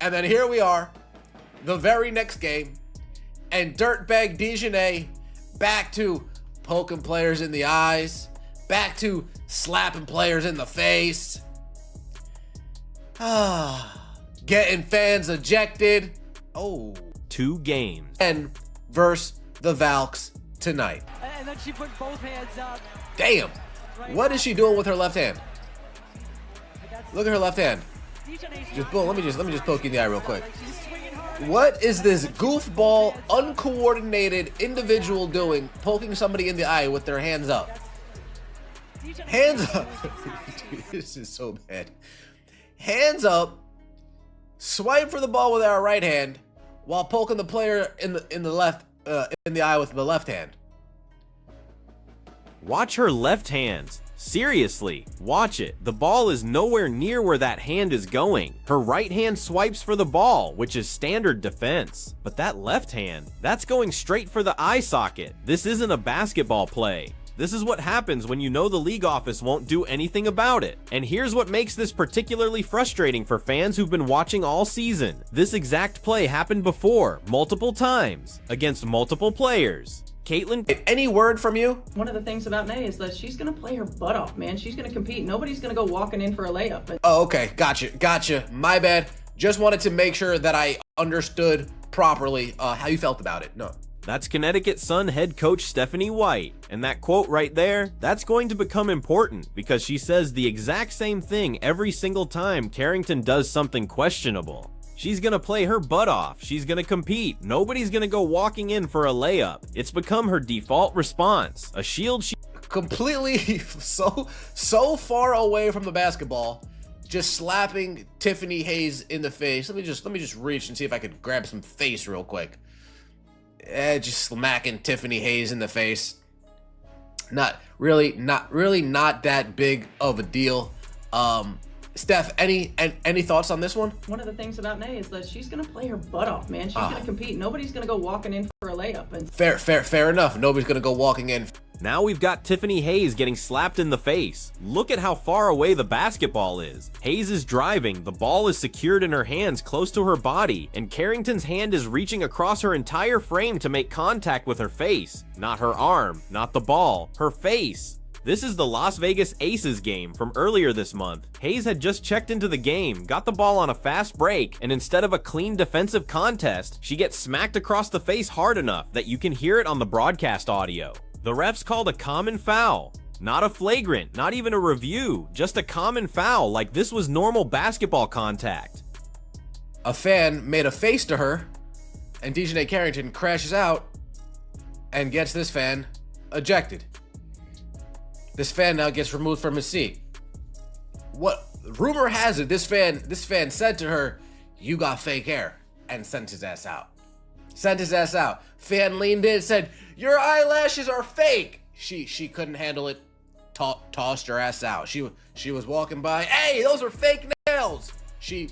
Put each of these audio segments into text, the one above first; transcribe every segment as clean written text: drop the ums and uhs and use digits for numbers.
And then here we are, the very next game, and dirtbag DiJonai back to poking players in the eyes, back to slapping players in the face, getting fans ejected. Oh. 2 games. And versus the Valks tonight. And then she put both hands up. Damn. What is she doing with her left hand? Look at her left hand. Just boom. Let me just poke you in the eye real quick. What is this goofball, uncoordinated individual doing, poking somebody in the eye with their hands up? Hands up. Dude, this is so bad. Hands up. Swipe for the ball with our right hand while poking the player in the eye with the left hand. Watch her left hand. Seriously, watch it. The ball is nowhere near where that hand is going. Her right hand swipes for the ball, which is standard defense. But that left hand, that's going straight for the eye socket. This isn't a basketball play. This is what happens when you know the league office won't do anything about it. And here's what makes this particularly frustrating for fans who've been watching all season. This exact play happened before, multiple times, against multiple players. Caitlin, any word from you? One of the things about Nay is that she's going to play her butt off, man. She's going to compete. Nobody's going to go walking in for a layup. Oh, okay. Gotcha. My bad. Just wanted to make sure that I understood properly how you felt about it. No. That's Connecticut Sun head coach Stephanie White. And that quote right there, that's going to become important because she says the exact same thing every single time Carrington does something questionable. She's gonna play her butt off. She's gonna compete. Nobody's gonna go walking in for a layup. It's become her default response. A shield she completely so far away from the basketball, just slapping Tiffany Hayes in the face. Let me just reach and see if I could grab some face real quick. Just smacking Tiffany Hayes in the face. Not really that big of a deal. Steph, any thoughts on this one? One of the things about Nay is that she's going to play her butt off, man. She's going to compete. Nobody's going to go walking in for a layup. And Fair enough. Nobody's going to go walking in. Now we've got Tiffany Hayes getting slapped in the face. Look at how far away the basketball is. Hayes is driving, the ball is secured in her hands close to her body, and Carrington's hand is reaching across her entire frame to make contact with her face. Not her arm, not the ball, her face. This is the Las Vegas Aces game from earlier this month. Hayes had just checked into the game, got the ball on a fast break, and instead of a clean defensive contest, she gets smacked across the face hard enough that you can hear it on the broadcast audio. The refs called a common foul. Not a flagrant, not even a review, just a common foul like this was normal basketball contact. A fan made a face to her, and DiJonai Carrington crashes out and gets this fan ejected. This fan now gets removed from his seat. What rumor has it, this fan said to her, "You got fake hair," and sent his ass out. Fan leaned in and said, "Your eyelashes are fake." She couldn't handle it. Tossed her ass out. She was walking by. "Hey, those are fake nails." She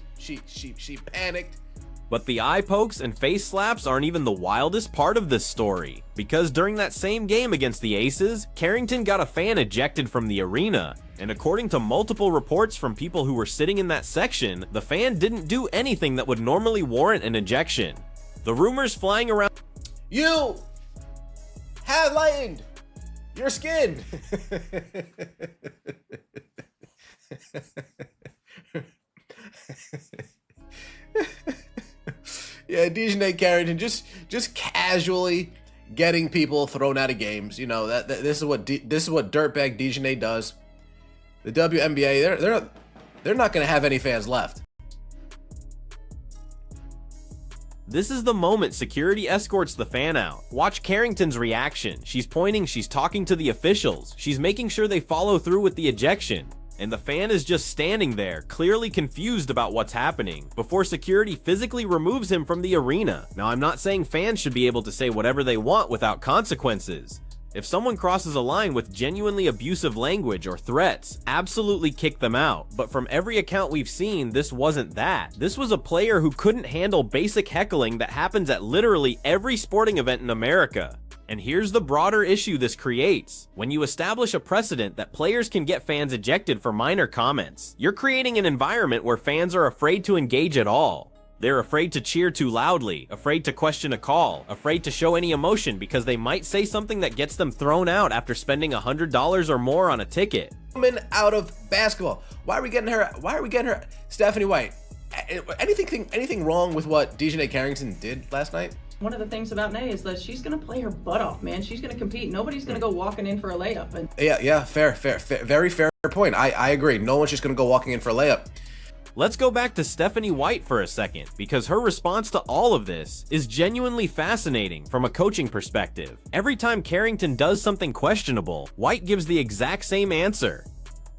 panicked. But the eye pokes and face slaps aren't even the wildest part of this story, because during that same game against the Aces, Carrington got a fan ejected from the arena, and according to multiple reports from people who were sitting in that section, the fan didn't do anything that would normally warrant an ejection. The rumors flying around— "You have lightened your skin." Yeah, DiJonai Carrington just casually getting people thrown out of games. You know this is what dirtbag DiJonai does. The WNBA, they're not gonna have any fans left. This is the moment security escorts the fan out. Watch Carrington's reaction. She's pointing, she's talking to the officials, she's making sure they follow through with the ejection. And the fan is just standing there, clearly confused about what's happening, before security physically removes him from the arena. Now, I'm not saying fans should be able to say whatever they want without consequences. If someone crosses a line with genuinely abusive language or threats, absolutely kick them out. But from every account we've seen, this wasn't that. This was a player who couldn't handle basic heckling that happens at literally every sporting event in America. And here's the broader issue this creates. When you establish a precedent that players can get fans ejected for minor comments, you're creating an environment where fans are afraid to engage at all. They're afraid to cheer too loudly, afraid to question a call, afraid to show any emotion because they might say something that gets them thrown out after spending $100 or more on a ticket. Woman out of basketball. Why are we getting her? Stephanie White. Anything wrong with what DiJonai Carrington did last night? One of the things about Nay is that she's going to play her butt off, man. She's going to compete. Nobody's going to go walking in for a layup. And Yeah, fair, very fair point. I agree. No one's just going to go walking in for a layup. Let's go back to Stephanie White for a second, because her response to all of this is genuinely fascinating from a coaching perspective. Every time Carrington does something questionable, White gives the exact same answer,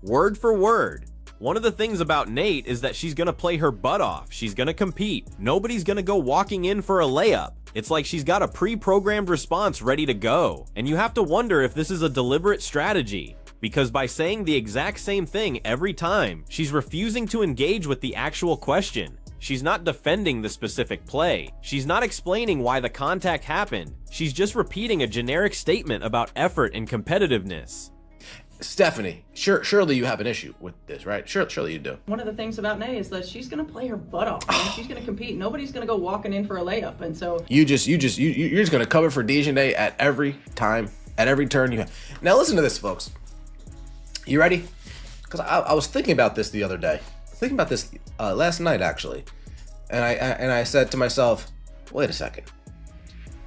word for word. One of the things about Nate is that she's gonna play her butt off. She's gonna compete. Nobody's gonna go walking in for a layup. It's like she's got a pre-programmed response ready to go. And you have to wonder if this is a deliberate strategy, because by saying the exact same thing every time, she's refusing to engage with the actual question. She's not defending the specific play. She's not explaining why the contact happened. She's just repeating a generic statement about effort and competitiveness. Stephanie, surely you have an issue with this, right? Surely you do. one of the things about Nay is that she's going to play her butt off, man. She's going to compete. Nobody's going to go walking in for a layup. And so you're just going to cover for DiJonai at every time, at every turn you have. Now listen to this, folks. You ready? Because I was thinking about this the other day. Thinking about this last night, actually. And I said to myself, wait a second.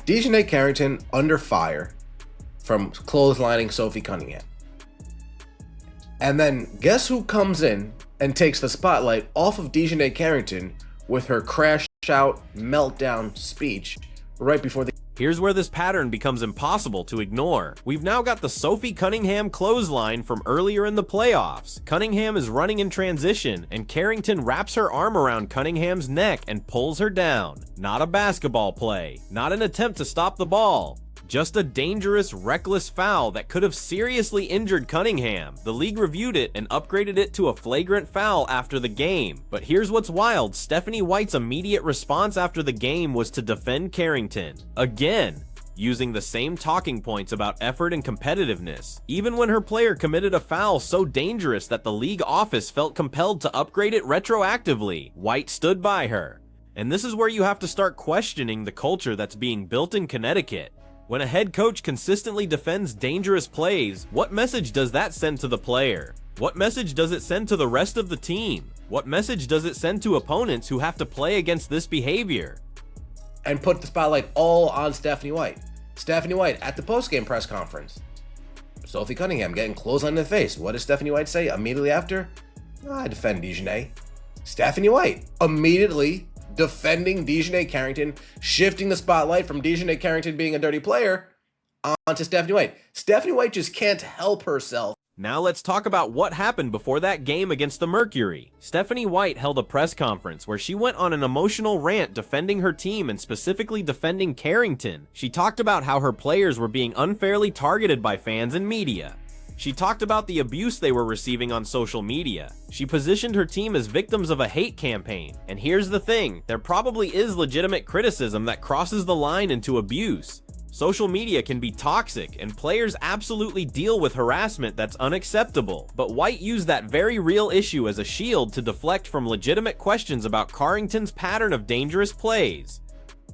DiJonai Carrington under fire from clotheslining Sophie Cunningham. And then guess who comes in and takes the spotlight off of DiJonai Carrington with her crash out meltdown speech right before the... Here's where this pattern becomes impossible to ignore. We've now got the Sophie Cunningham clothesline from earlier in the playoffs. Cunningham is running in transition, and Carrington wraps her arm around Cunningham's neck and pulls her down. Not a basketball play, not an attempt to stop the ball. Just a dangerous, reckless foul that could have seriously injured Cunningham. The league reviewed it and upgraded it to a flagrant foul after the game. But here's what's wild, Stephanie White's immediate response after the game was to defend Carrington. Again, using the same talking points about effort and competitiveness, even when her player committed a foul so dangerous that the league office felt compelled to upgrade it retroactively. White stood by her. And this is where you have to start questioning the culture that's being built in Connecticut. When a head coach consistently defends dangerous plays, what message does that send to the player? What message does it send to the rest of the team? What message does it send to opponents who have to play against this behavior? And put the spotlight all on Stephanie White. Stephanie White at the post-game press conference. Sophie Cunningham getting clotheslined in the face. What does Stephanie White say immediately after? I defend DiJonai. Stephanie White immediately defending DiJonai Carrington, shifting the spotlight from DiJonai Carrington being a dirty player onto Stephanie White. Stephanie White just can't help herself. Now let's talk about what happened before that game against the Mercury. Stephanie White held a press conference where she went on an emotional rant defending her team and specifically defending Carrington. She talked about how her players were being unfairly targeted by fans and media. She talked about the abuse they were receiving on social media. She positioned her team as victims of a hate campaign. And here's the thing, there probably is legitimate criticism that crosses the line into abuse. Social media can be toxic, and players absolutely deal with harassment that's unacceptable. But White used that very real issue as a shield to deflect from legitimate questions about Carrington's pattern of dangerous plays.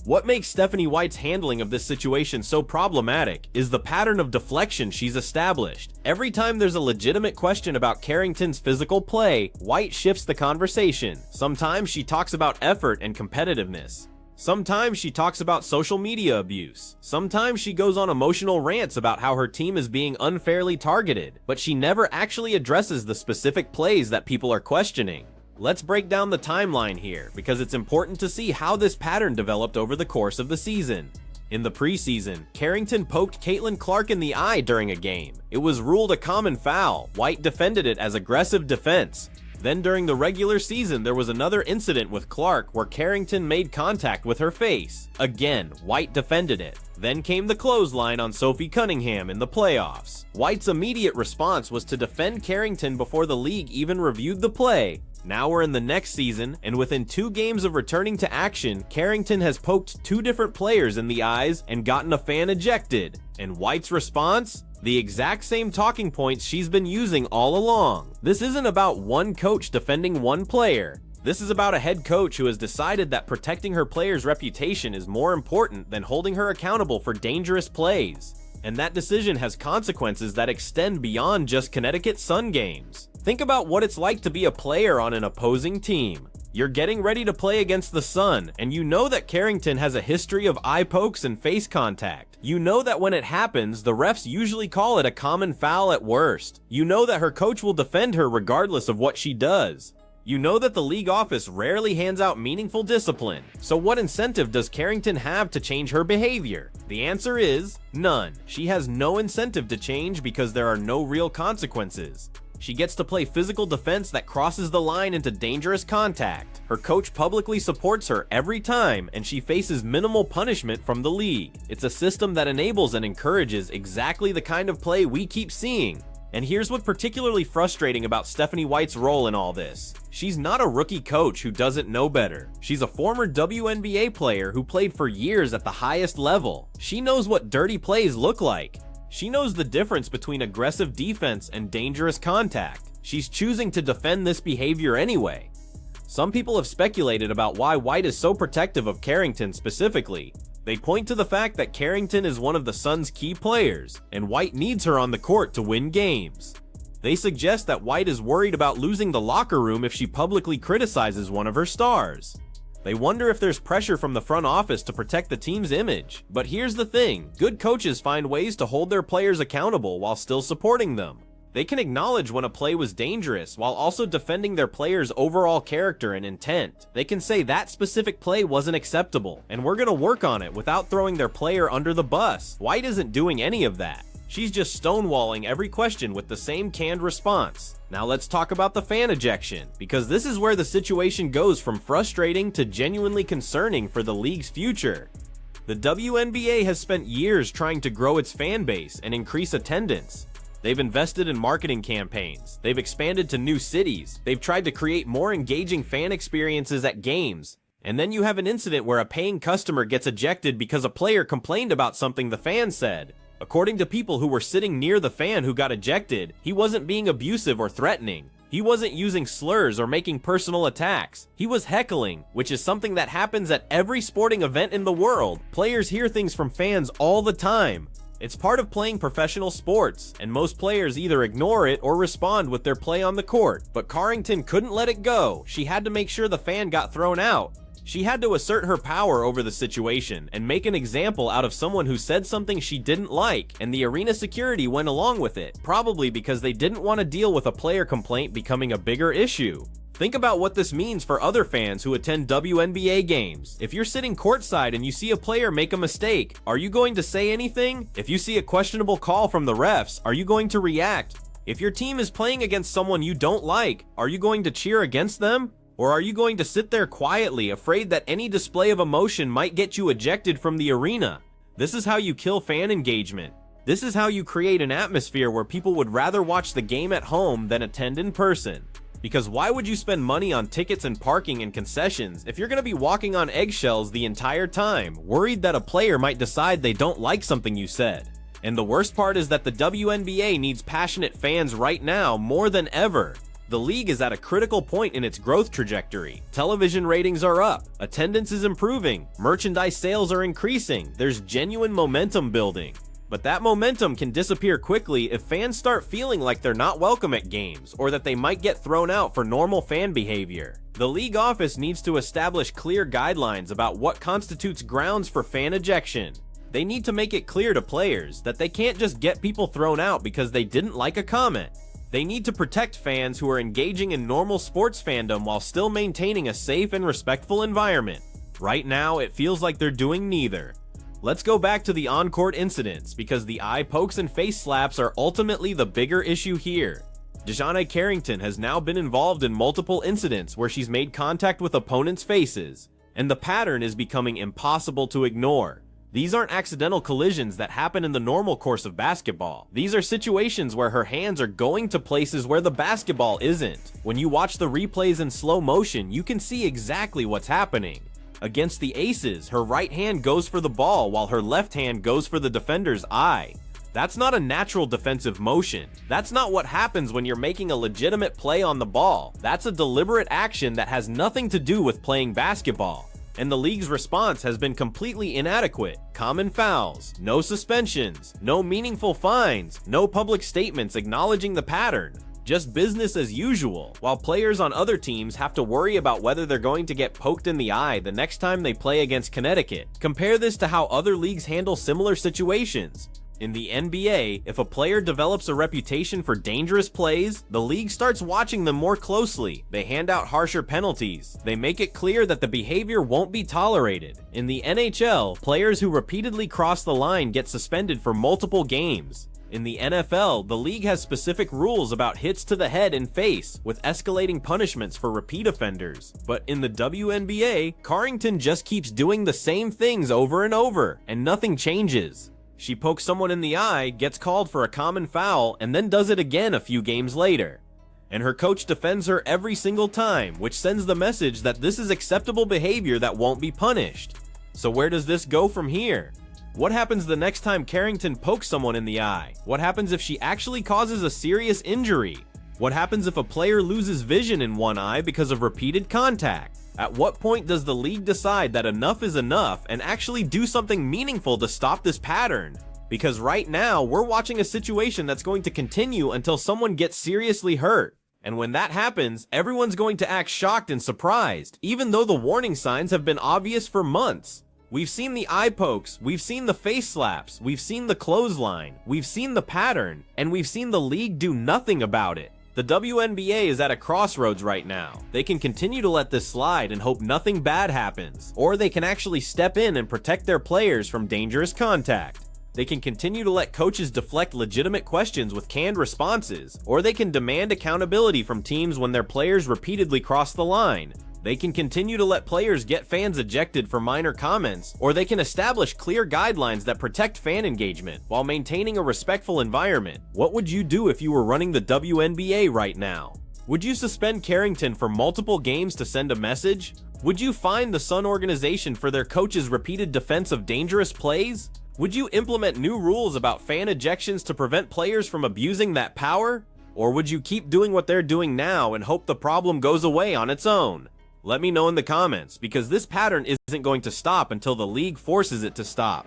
What makes Stephanie White's handling of this situation so problematic is the pattern of deflection she's established. Every time there's a legitimate question about Carrington's physical play, White shifts the conversation. Sometimes she talks about effort and competitiveness. Sometimes she talks about social media abuse. Sometimes she goes on emotional rants about how her team is being unfairly targeted, but she never actually addresses the specific plays that people are questioning. Let's break down the timeline here, because it's important to see how this pattern developed over the course of the season. In the preseason, Carrington poked Caitlin Clark in the eye during a game. It was ruled a common foul. White defended it as aggressive defense. Then during the regular season, there was another incident with Clark where Carrington made contact with her face. Again, White defended it. Then came the clothesline on Sophie Cunningham in the playoffs. White's immediate response was to defend Carrington before the league even reviewed the play. Now we're in the next season, and within 2 games of returning to action, Carrington has poked 2 different players in the eyes and gotten a fan ejected. And White's response? The exact same talking points she's been using all along. This isn't about one coach defending one player. This is about a head coach who has decided that protecting her players' reputation is more important than holding her accountable for dangerous plays. And that decision has consequences that extend beyond just Connecticut Sun games. Think about what it's like to be a player on an opposing team. You're getting ready to play against the Sun, and you know that Carrington has a history of eye pokes and face contact. You know that when it happens, the refs usually call it a common foul at worst. You know that her coach will defend her regardless of what she does. You know that the league office rarely hands out meaningful discipline. So what incentive does Carrington have to change her behavior? The answer is none. She has no incentive to change because there are no real consequences. She gets to play physical defense that crosses the line into dangerous contact. Her coach publicly supports her every time, and she faces minimal punishment from the league. It's a system that enables and encourages exactly the kind of play we keep seeing. And here's what's particularly frustrating about Stephanie White's role in all this. She's not a rookie coach who doesn't know better. She's a former WNBA player who played for years at the highest level. She knows what dirty plays look like. She knows the difference between aggressive defense and dangerous contact. She's choosing to defend this behavior anyway. Some people have speculated about why White is so protective of Carrington specifically. They point to the fact that Carrington is one of the Suns' key players, and White needs her on the court to win games. They suggest that White is worried about losing the locker room if she publicly criticizes one of her stars. They wonder if there's pressure from the front office to protect the team's image. But here's the thing, good coaches find ways to hold their players accountable while still supporting them. They can acknowledge when a play was dangerous while also defending their player's overall character and intent. They can say that specific play wasn't acceptable, and we're gonna work on it without throwing their player under the bus. White isn't doing any of that. She's just stonewalling every question with the same canned response. Now let's talk about the fan ejection, because this is where the situation goes from frustrating to genuinely concerning for the league's future. The WNBA has spent years trying to grow its fan base and increase attendance. They've invested in marketing campaigns, they've expanded to new cities, they've tried to create more engaging fan experiences at games, and then you have an incident where a paying customer gets ejected because a player complained about something the fan said. According to people who were sitting near the fan who got ejected, he wasn't being abusive or threatening. He wasn't using slurs or making personal attacks. He was heckling, which is something that happens at every sporting event in the world. Players hear things from fans all the time. It's part of playing professional sports, and most players either ignore it or respond with their play on the court. But Carrington couldn't let it go. She had to make sure the fan got thrown out. She had to assert her power over the situation and make an example out of someone who said something she didn't like, and the arena security went along with it, probably because they didn't want to deal with a player complaint becoming a bigger issue. Think about what this means for other fans who attend WNBA games. If you're sitting courtside and you see a player make a mistake, are you going to say anything? If you see a questionable call from the refs, are you going to react? If your team is playing against someone you don't like, are you going to cheer against them? Or are you going to sit there quietly, afraid that any display of emotion might get you ejected from the arena? This is how you kill fan engagement. This is how you create an atmosphere where people would rather watch the game at home than attend in person. Because why would you spend money on tickets and parking and concessions if you're going to be walking on eggshells the entire time, worried that a player might decide they don't like something you said? And the worst part is that the WNBA needs passionate fans right now more than ever. The league is at a critical point in its growth trajectory. Television ratings are up, attendance is improving, merchandise sales are increasing, there's genuine momentum building. But that momentum can disappear quickly if fans start feeling like they're not welcome at games, or that they might get thrown out for normal fan behavior. The league office needs to establish clear guidelines about what constitutes grounds for fan ejection. They need to make it clear to players that they can't just get people thrown out because they didn't like a comment. They need to protect fans who are engaging in normal sports fandom while still maintaining a safe and respectful environment. Right now, it feels like they're doing neither. Let's go back to the on-court incidents, because the eye pokes and face slaps are ultimately the bigger issue here. DiJonai Carrington has now been involved in multiple incidents where she's made contact with opponents' faces, and the pattern is becoming impossible to ignore. These aren't accidental collisions that happen in the normal course of basketball. These are situations where her hands are going to places where the basketball isn't. When you watch the replays in slow motion, you can see exactly what's happening. Against the Aces, her right hand goes for the ball while her left hand goes for the defender's eye. That's not a natural defensive motion. That's not what happens when you're making a legitimate play on the ball. That's a deliberate action that has nothing to do with playing basketball. And the league's response has been completely inadequate. Common fouls, no suspensions, no meaningful fines, no public statements acknowledging the pattern. Just business as usual, while players on other teams have to worry about whether they're going to get poked in the eye the next time they play against Connecticut. Compare this to how other leagues handle similar situations. In the NBA, if a player develops a reputation for dangerous plays, the league starts watching them more closely. They hand out harsher penalties. They make it clear that the behavior won't be tolerated. In the NHL, players who repeatedly cross the line get suspended for multiple games. In the NFL, the league has specific rules about hits to the head and face, with escalating punishments for repeat offenders. But in the WNBA, Carrington just keeps doing the same things over and over, and nothing changes. She pokes someone in the eye, gets called for a common foul, and then does it again a few games later. And her coach defends her every single time, which sends the message that this is acceptable behavior that won't be punished. So where does this go from here? What happens the next time Carrington pokes someone in the eye? What happens if she actually causes a serious injury? What happens if a player loses vision in one eye because of repeated contact? At what point does the league decide that enough is enough and actually do something meaningful to stop this pattern? Because right now, we're watching a situation that's going to continue until someone gets seriously hurt. And when that happens, everyone's going to act shocked and surprised, even though the warning signs have been obvious for months. We've seen the eye pokes, we've seen the face slaps, we've seen the clothesline, we've seen the pattern, and we've seen the league do nothing about it. The WNBA is at a crossroads right now. They can continue to let this slide and hope nothing bad happens, or they can actually step in and protect their players from dangerous contact. They can continue to let coaches deflect legitimate questions with canned responses, or they can demand accountability from teams when their players repeatedly cross the line. They can continue to let players get fans ejected for minor comments, or they can establish clear guidelines that protect fan engagement while maintaining a respectful environment. What would you do if you were running the WNBA right now? Would you suspend Carrington for multiple games to send a message? Would you fine the Sun organization for their coach's repeated defense of dangerous plays? Would you implement new rules about fan ejections to prevent players from abusing that power? Or would you keep doing what they're doing now and hope the problem goes away on its own? Let me know in the comments, because this pattern isn't going to stop until the league forces it to stop.